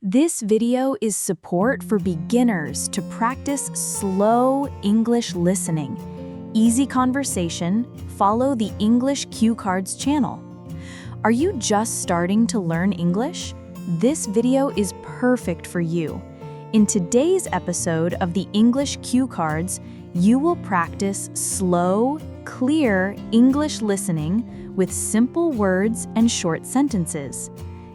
This video is support for beginners to practice slow English listening. Easy conversation, follow the English Cue Cards channel. Are you just starting to learn English? This video is perfect for you. In today's episode of the English Cue Cards, you will practice slow, clear English listening with simple words and short sentences.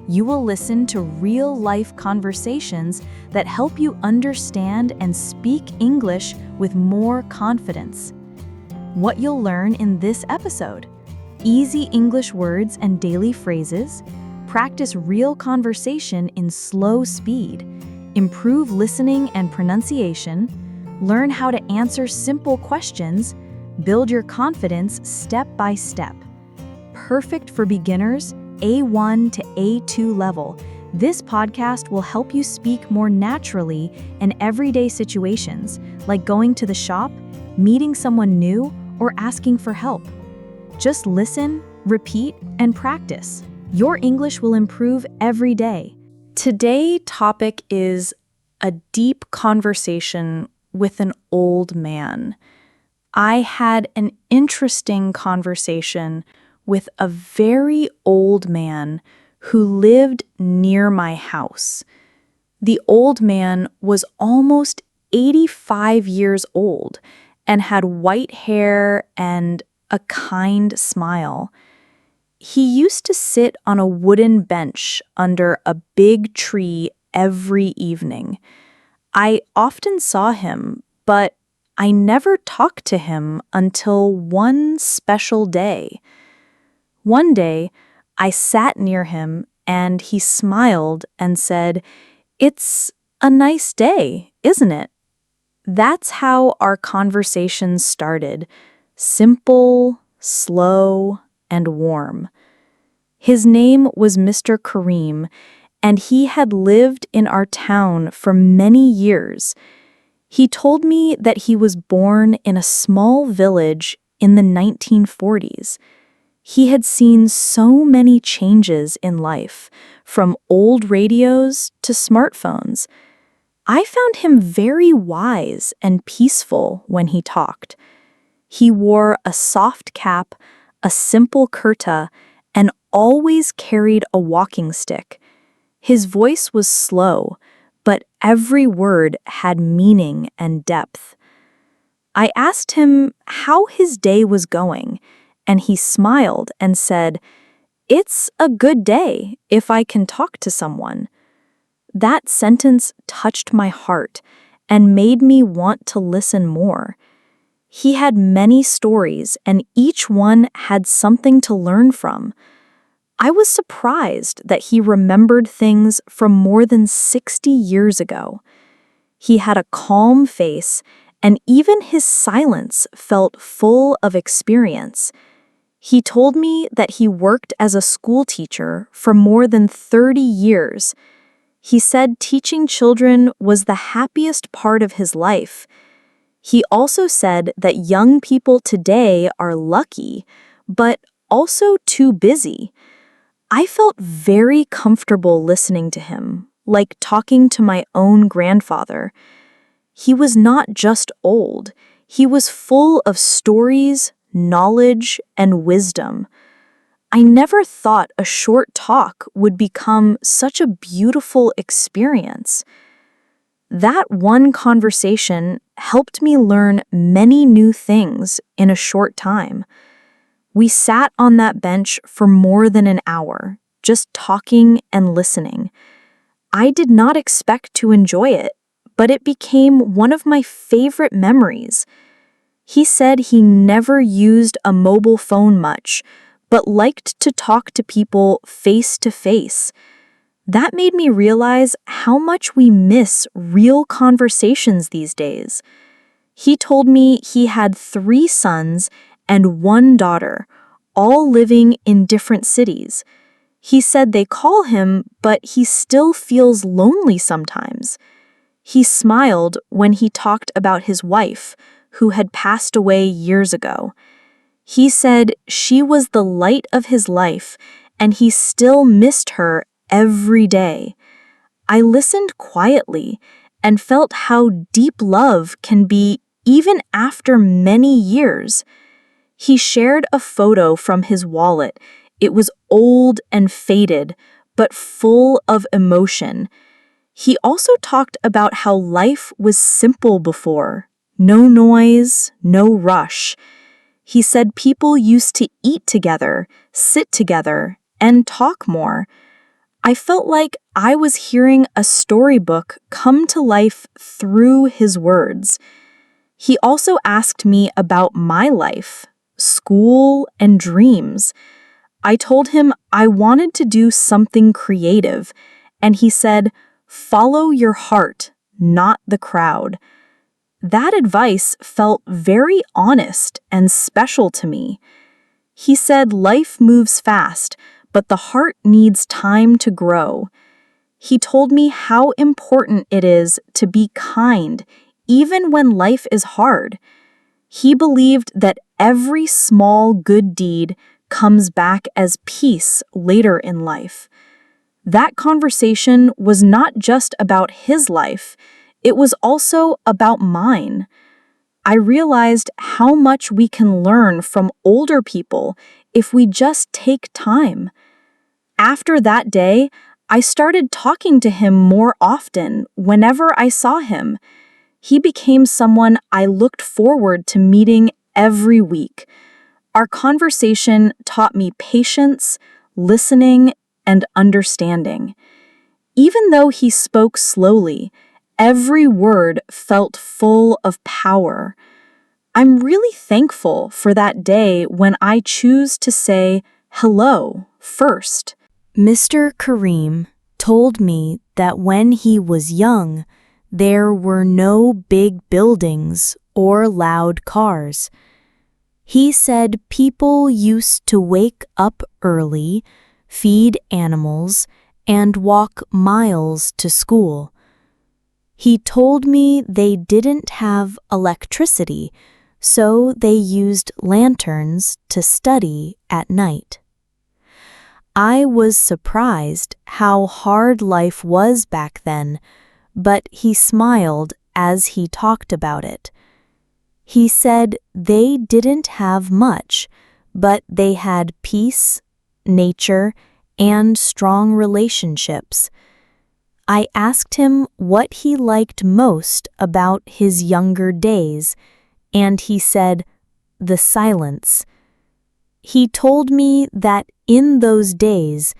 You will listen to real-life conversations that help you understand and speak English with more confidence. What you'll learn in this episode: easy English words and daily phrases, practice real conversation in slow speed, improve listening and pronunciation, learn how to answer simple questions, build your confidence step by step. Perfect for beginners, A1 to A2 level. This podcast will help you speak more naturally in everyday situations, like going to the shop, meeting someone new, or asking for help. Just listen, repeat, and practice. Your English will improve every day. Today's topic is a deep conversation with an old man. I had an interesting conversation with a very old man who lived near my house. The old man was almost 85 years old and had white hair and a kind smile. He used to sit on a wooden bench under a big tree every evening. I often saw him, but I never talked to him until one special day. One day, I sat near him and he smiled and said, "It's a nice day, isn't it?" That's how our conversation started, simple, slow, and warm. His name was Mr. Kareem, and he had lived in our town for many years. He told me that he was born in a small village in the 1940s. He had seen so many changes in life, from old radios to smartphones. I found him very wise and peaceful when he talked. He wore a soft cap, a simple kurta, and always carried a walking stick. His voice was slow, but every word had meaning and depth. I asked him how his day was going, and he smiled and said, "It's a good day if I can talk to someone." That sentence touched my heart and made me want to listen more. He had many stories, and each one had something to learn from. I was surprised that he remembered things from more than 60 years ago. He had a calm face, and even his silence felt full of experience. He told me that he worked as a school teacher for more than 30 years. He said teaching children was the happiest part of his life. He also said that young people today are lucky, but also too busy. I felt very comfortable listening to him, like talking to my own grandfather. He was not just old, he was full of stories, knowledge, and wisdom. I never thought a short talk would become such a beautiful experience. That one conversation helped me learn many new things in a short time. We sat on that bench for more than an hour, just talking and listening. I did not expect to enjoy it, but it became one of my favorite memories. He said he never used a mobile phone much, but liked to talk to people face to face. That made me realize how much we miss real conversations these days. He told me he had 3 sons and 1 daughter, all living in different cities. He said they call him, but he still feels lonely sometimes. He smiled when he talked about his wife, who had passed away years ago. He said she was the light of his life, and he still missed her every day. I listened quietly and felt how deep love can be even after many years. He shared a photo from his wallet. It was old and faded, but full of emotion. He also talked about how life was simple before. No noise, no rush. He said people used to eat together, sit together, and talk more. I felt like I was hearing a storybook come to life through his words. He also asked me about my life, school, and dreams. I told him I wanted to do something creative, and he said, "Follow your heart, not the crowd." That advice felt very honest and special to me. He said life moves fast, but the heart needs time to grow. He told me how important it is to be kind, even when life is hard. He believed that every small good deed comes back as peace later in life. That conversation was not just about his life, it was also about mine. I realized how much we can learn from older people if we just take time. After that day, I started talking to him more often whenever I saw him. He became someone I looked forward to meeting every week. Our conversation taught me patience, listening, and understanding. Even though he spoke slowly, every word felt full of power. I'm really thankful for that day when I choose to say hello first. Mr. Karim told me that when he was young, there were no big buildings or loud cars. He said people used to wake up early, feed animals, and walk miles to school. He told me they didn't have electricity, so they used lanterns to study at night. I was surprised how hard life was back then, but he smiled as he talked about it. He said they didn't have much, but they had peace, nature, and strong relationships. I asked him what he liked most about his younger days, and he said, the silence. He told me that in those days,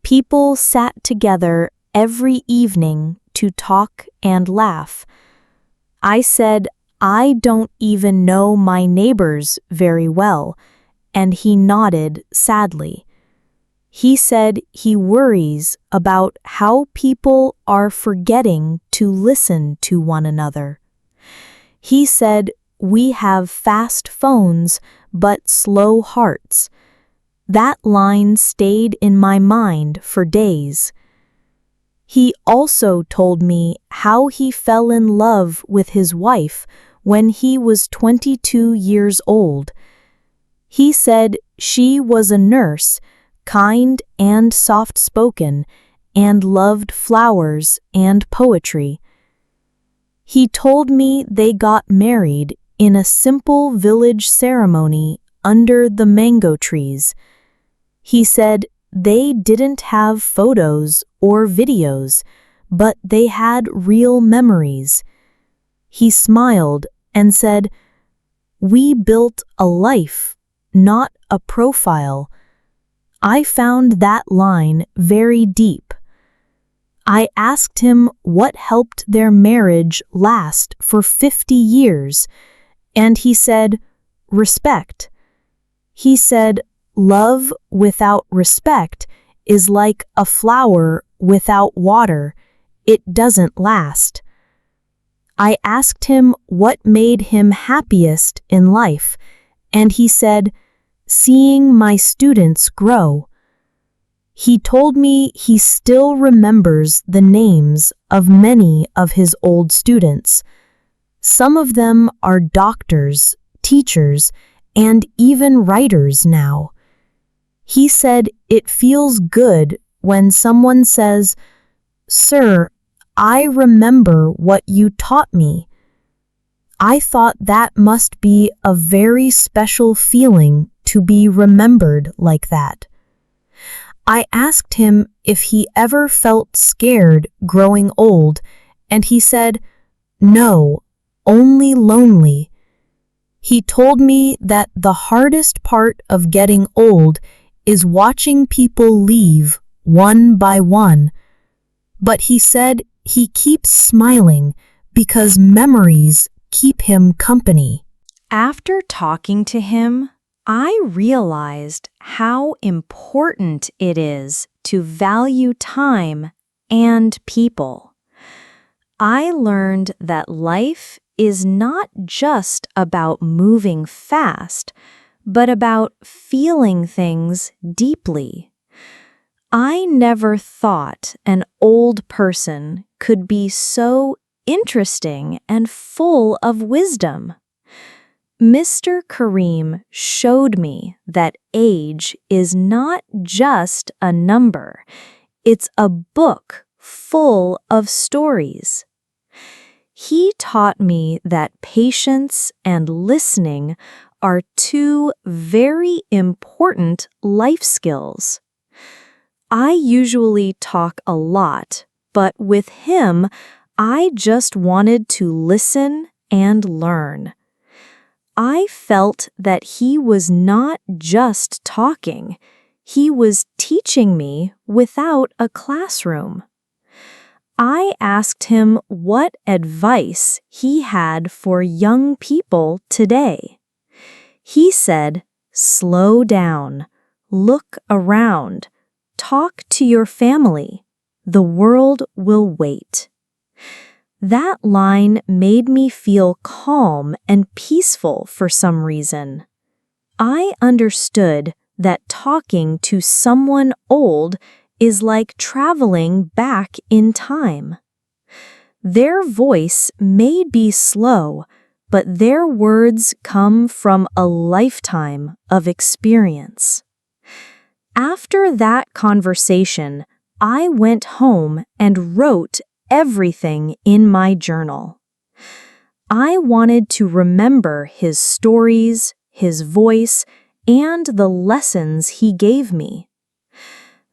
people sat together every evening to talk and laugh. I said, I don't even know my neighbors very well, and he nodded sadly. He said he worries about how people are forgetting to listen to one another. He said, we have fast phones but slow hearts. That line stayed in my mind for days. He also told me how he fell in love with his wife when he was 22 years old. He said she was a nurse, kind and soft-spoken, and loved flowers and poetry. He told me they got married in a simple village ceremony under the mango trees. He said they didn't have photos or videos, but they had real memories. He smiled and said, we built a life, not a profile. I found that line very deep. I asked him what helped their marriage last for 50 years, and he said, respect. He said, love without respect is like a flower without water. It doesn't last. I asked him what made him happiest in life, and he said, seeing my students grow. He told me he still remembers the names of many of his old students. Some of them are doctors, teachers, and even writers now. He said it feels good when someone says, "Sir, I remember what you taught me. I thought that must be a very special feeling to be remembered like that. I asked him if he ever felt scared growing old, and he said, "No, only lonely." He told me that the hardest part of getting old is watching people leave one by one, but he said he keeps smiling because memories keep him company. After talking to him, I realized how important it is to value time and people. I learned that life is not just about moving fast, but about feeling things deeply. I never thought an old person could be so interesting and full of wisdom. Mr. Karim showed me that age is not just a number, it's a book full of stories. He taught me that patience and listening are two very important life skills. I usually talk a lot, but with him, I just wanted to listen and learn. I felt that he was not just talking, he was teaching me without a classroom. I asked him what advice he had for young people today. He said, "Slow down, look around, talk to your family. The world will wait." That line made me feel calm and peaceful for some reason. I understood that talking to someone old is like traveling back in time. Their voice may be slow, but their words come from a lifetime of experience. After that conversation, I went home and wrote everything in my journal. I wanted to remember his stories, his voice, and the lessons he gave me.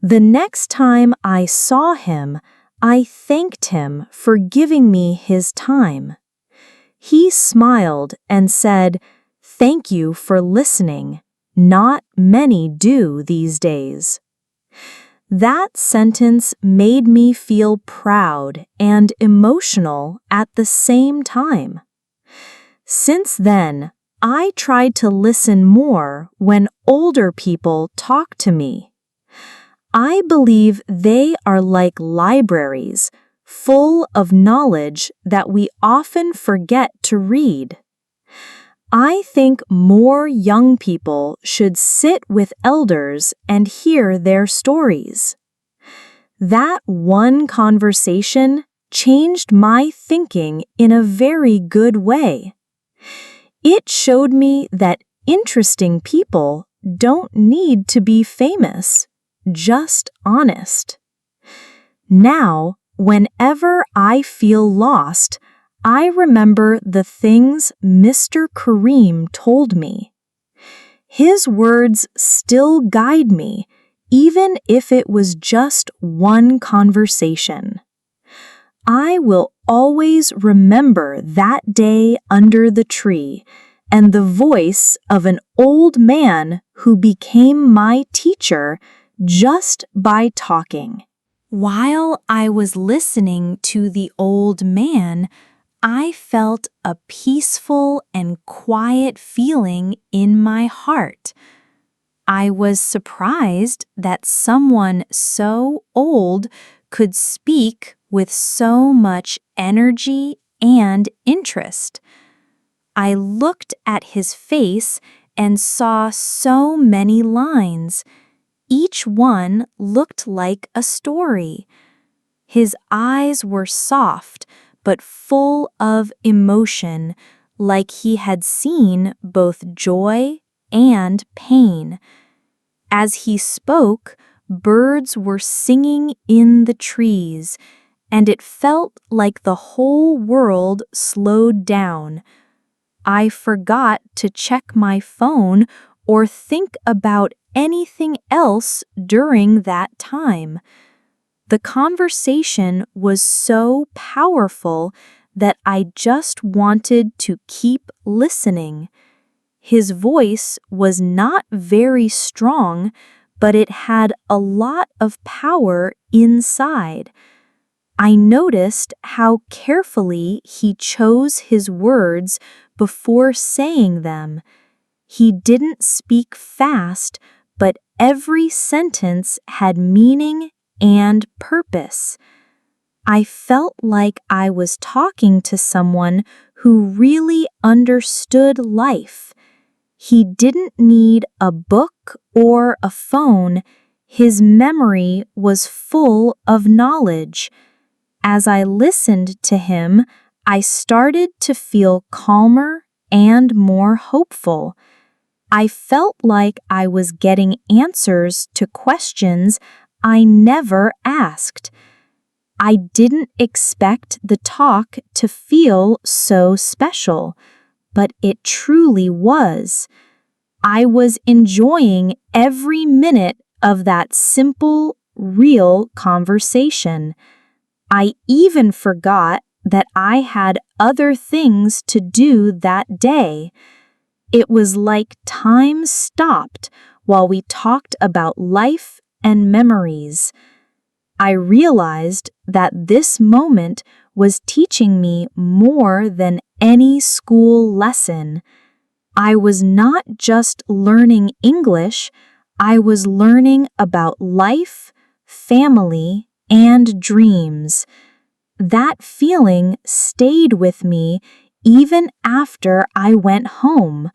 The next time I saw him, I thanked him for giving me his time. He smiled and said, "Thank you for listening. Not many do these days." That sentence made me feel proud and emotional at the same time. Since then, I tried to listen more when older people talk to me. I believe they are like libraries, full of knowledge that we often forget to read. I think more young people should sit with elders and hear their stories. That one conversation changed my thinking in a very good way. It showed me that interesting people don't need to be famous, just honest. Now, whenever I feel lost, I remember the things Mr. Karim told me. His words still guide me, even if it was just one conversation. I will always remember that day under the tree and the voice of an old man who became my teacher just by talking. While I was listening to the old man, I felt a peaceful and quiet feeling in my heart. I was surprised that someone so old could speak with so much energy and interest. I looked at his face and saw so many lines. Each one looked like a story. His eyes were soft but full of emotion, like he had seen both joy and pain. As he spoke, birds were singing in the trees, and it felt like the whole world slowed down. I forgot to check my phone or think about anything else during that time. The conversation was so powerful that I just wanted to keep listening. His voice was not very strong, but it had a lot of power inside. I noticed how carefully he chose his words before saying them. He didn't speak fast, but every sentence had meaning and purpose. I felt like I was talking to someone who really understood life. He didn't need a book or a phone. His memory was full of knowledge. As I listened to him, I started to feel calmer and more hopeful. I felt like I was getting answers to questions I never asked. I didn't expect the talk to feel so special, but it truly was. I was enjoying every minute of that simple, real conversation. I even forgot that I had other things to do that day. It was like time stopped while we talked about life and memories. I realized that this moment was teaching me more than any school lesson. I was not just learning English, I was learning about life, family, and dreams. That feeling stayed with me even after I went home.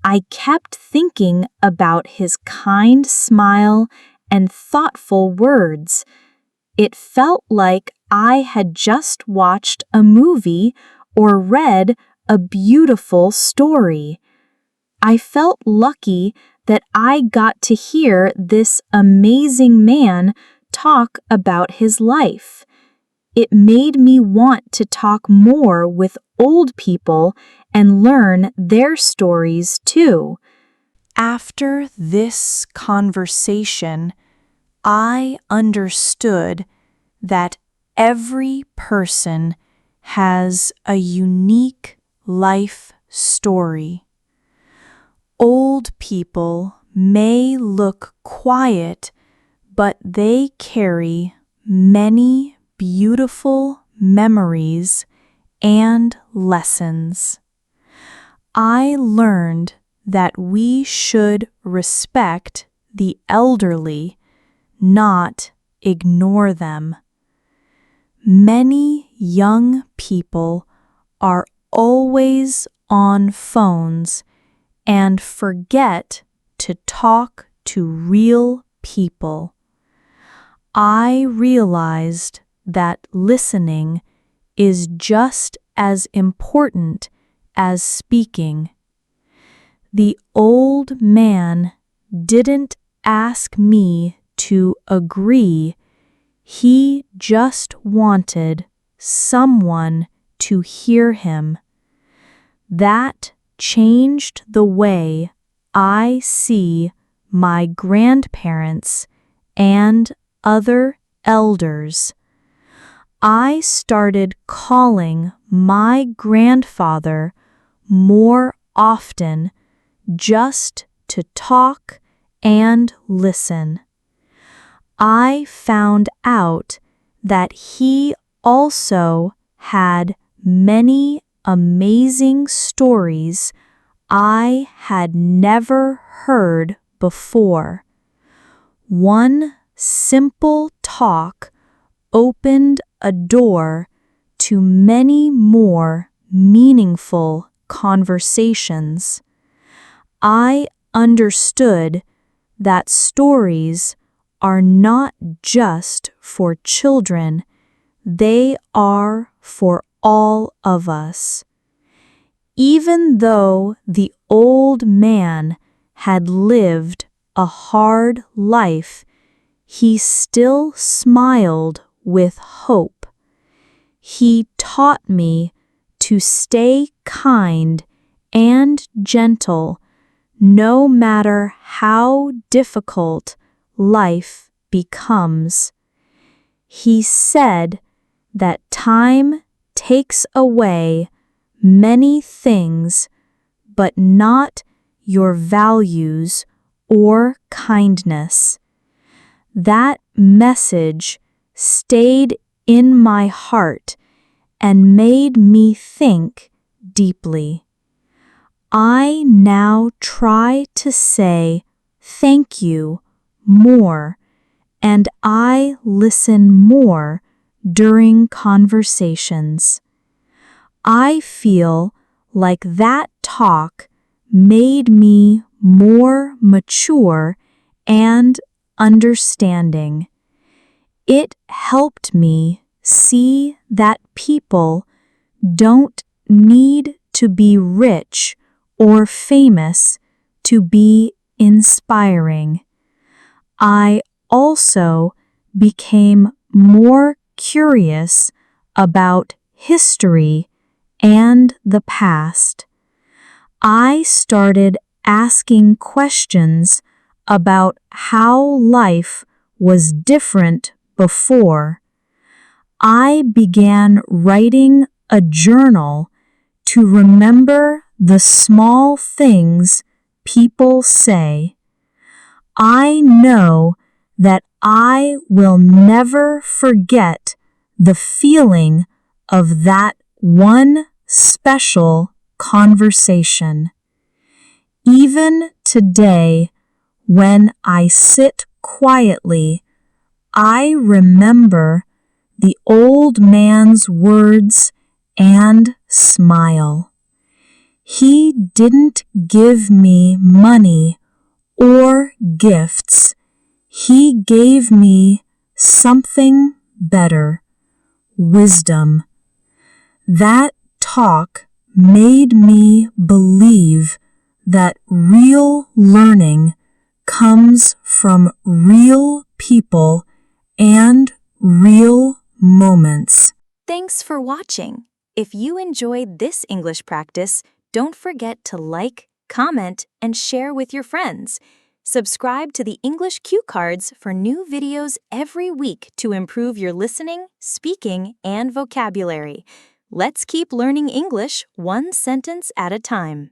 I kept thinking about his kind smile and thoughtful words. It felt like I had just watched a movie or read a beautiful story. I felt lucky that I got to hear this amazing man talk about his life. It made me want to talk more with old people and learn their stories too. After this conversation, I understood that every person has a unique life story. Old people may look quiet, but they carry many beautiful memories and lessons. I learned that we should respect the elderly, not ignore them. Many young people are always on phones and forget to talk to real people. I realized that listening is just as important as speaking. The old man didn't ask me to agree. He just wanted someone to hear him. That changed the way I see my grandparents and other elders. I started calling my grandfather more often just to talk and listen. I found out that he also had many amazing stories I had never heard before. One simple talk opened a door to many more meaningful conversations. I understood that stories are not just for children, they are for all of us. Even though the old man had lived a hard life, he still smiled with hope. He taught me to stay kind and gentle no matter how difficult life becomes. He said that time takes away many things, but not your values or kindness. That message stayed in my heart and made me think deeply. I now try to say thank you more, and I listen more during conversations. I feel like that talk made me more mature and understanding. It helped me see that people don't need to be rich or famous to be inspiring. I also became more curious about history and the past. I started asking questions about how life was different before. I began writing a journal to remember the small things people say. I know that I will never forget the feeling of that one special conversation. Even today, when I sit quietly, I remember the old man's words and smile. He didn't give me money or gifts. He gave me something better, wisdom. That talk made me believe that real learning comes from real people and real moments. Thanks for watching. If you enjoyed this English practice, don't forget to like, comment, and share with your friends. Subscribe to the English Cue Cards for new videos every week to improve your listening, speaking, and vocabulary. Let's keep learning English one sentence at a time.